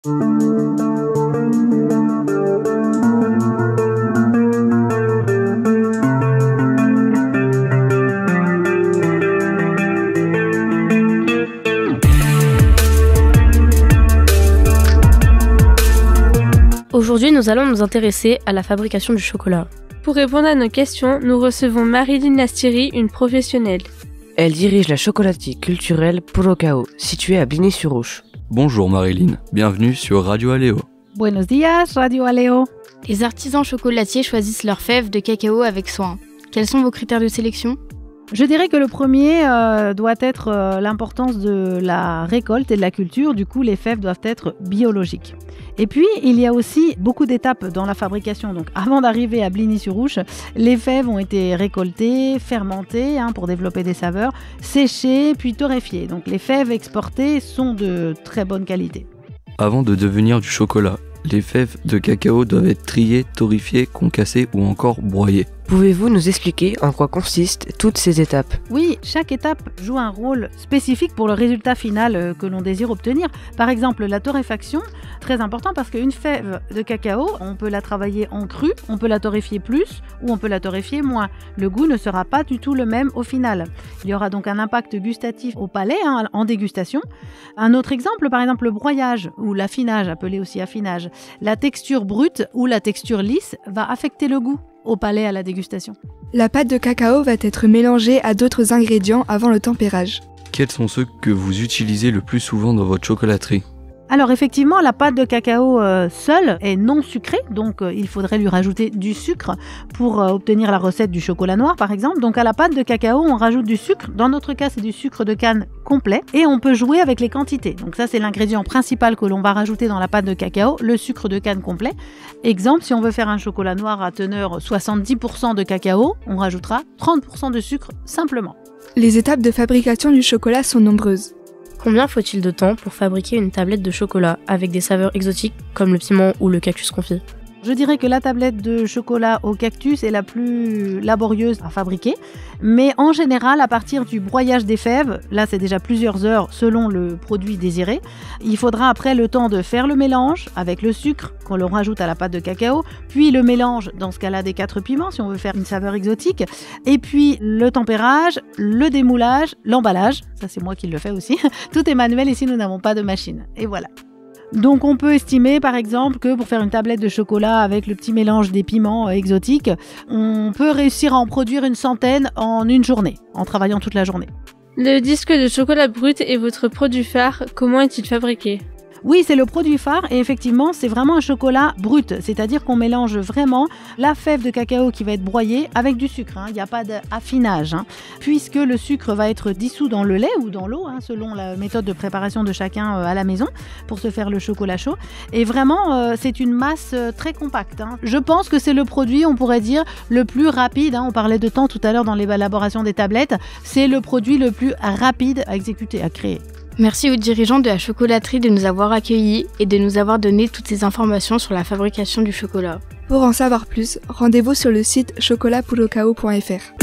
Aujourd'hui, nous allons nous intéresser à la fabrication du chocolat. Pour répondre à nos questions, nous recevons Marilyn Lastiri, une professionnelle. Elle dirige la chocolaterie culturelle Purocao, située à Bligny-sur-Ouche. Bonjour Marilyn, bienvenue sur Radio Aléo. Buenos días, Radio Aléo. Les artisans chocolatiers choisissent leurs fèves de cacao avec soin. Quels sont vos critères de sélection ? Je dirais que le premier doit être l'importance de la récolte et de la culture. Du coup, les fèves doivent être biologiques. Et puis, il y a aussi beaucoup d'étapes dans la fabrication. Donc, avant d'arriver à Bligny-sur-Ouche, les fèves ont été récoltées, fermentées pour développer des saveurs, séchées, puis torréfiées. Donc, les fèves exportées sont de très bonne qualité. Avant de devenir du chocolat, les fèves de cacao doivent être triées, torréfiées, concassées ou encore broyées. Pouvez-vous nous expliquer en quoi consistent toutes ces étapes ? Oui, chaque étape joue un rôle spécifique pour le résultat final que l'on désire obtenir. Par exemple, la torréfaction, très important parce qu'une fève de cacao, on peut la travailler en cru, on peut la torréfier plus ou on peut la torréfier moins. Le goût ne sera pas du tout le même au final. Il y aura donc un impact gustatif au palais en dégustation. Un autre exemple, par exemple le broyage ou l'affinage, appelé aussi affinage. La texture brute ou la texture lisse va affecter le goût au palais à la dégustation. La pâte de cacao va être mélangée à d'autres ingrédients avant le tempérage. Quels sont ceux que vous utilisez le plus souvent dans votre chocolaterie ? Alors effectivement, la pâte de cacao seule est non sucrée, donc il faudrait lui rajouter du sucre pour obtenir la recette du chocolat noir par exemple. Donc à la pâte de cacao, on rajoute du sucre. Dans notre cas, c'est du sucre de canne complet et on peut jouer avec les quantités. Donc ça, c'est l'ingrédient principal que l'on va rajouter dans la pâte de cacao, le sucre de canne complet. Exemple, si on veut faire un chocolat noir à teneur 70% de cacao, on rajoutera 30% de sucre simplement. Les étapes de fabrication du chocolat sont nombreuses. Combien faut-il de temps pour fabriquer une tablette de chocolat avec des saveurs exotiques comme le piment ou le cactus confit ? Je dirais que la tablette de chocolat au cactus est la plus laborieuse à fabriquer, mais en général, à partir du broyage des fèves, là c'est déjà plusieurs heures selon le produit désiré, il faudra après le temps de faire le mélange avec le sucre qu'on le rajoute à la pâte de cacao, puis le mélange, dans ce cas-là des 4 piments si on veut faire une saveur exotique, et puis le tempérage, le démoulage, l'emballage, ça c'est moi qui le fais aussi, tout est manuel ici, nous n'avons pas de machine, et voilà. Donc on peut estimer par exemple que pour faire une tablette de chocolat avec le petit mélange des piments exotiques, on peut réussir à en produire une centaine en une journée, en travaillant toute la journée. Le disque de chocolat brut est votre produit phare, comment est-il fabriqué ? Oui, c'est le produit phare et effectivement, c'est vraiment un chocolat brut, c'est-à-dire qu'on mélange vraiment la fève de cacao qui va être broyée avec du sucre. Il n'y a pas d'affinage, puisque le sucre va être dissous dans le lait ou dans l'eau, selon la méthode de préparation de chacun à la maison, pour se faire le chocolat chaud. Et vraiment, c'est une masse très compacte. Je pense que c'est le produit, on pourrait dire, le plus rapide. On parlait de temps tout à l'heure dans l'élaboration des tablettes. C'est le produit le plus rapide à exécuter, à créer. Merci aux dirigeants de la chocolaterie de nous avoir accueillis et de nous avoir donné toutes ces informations sur la fabrication du chocolat. Pour en savoir plus, rendez-vous sur le site chocolatpurocao.fr.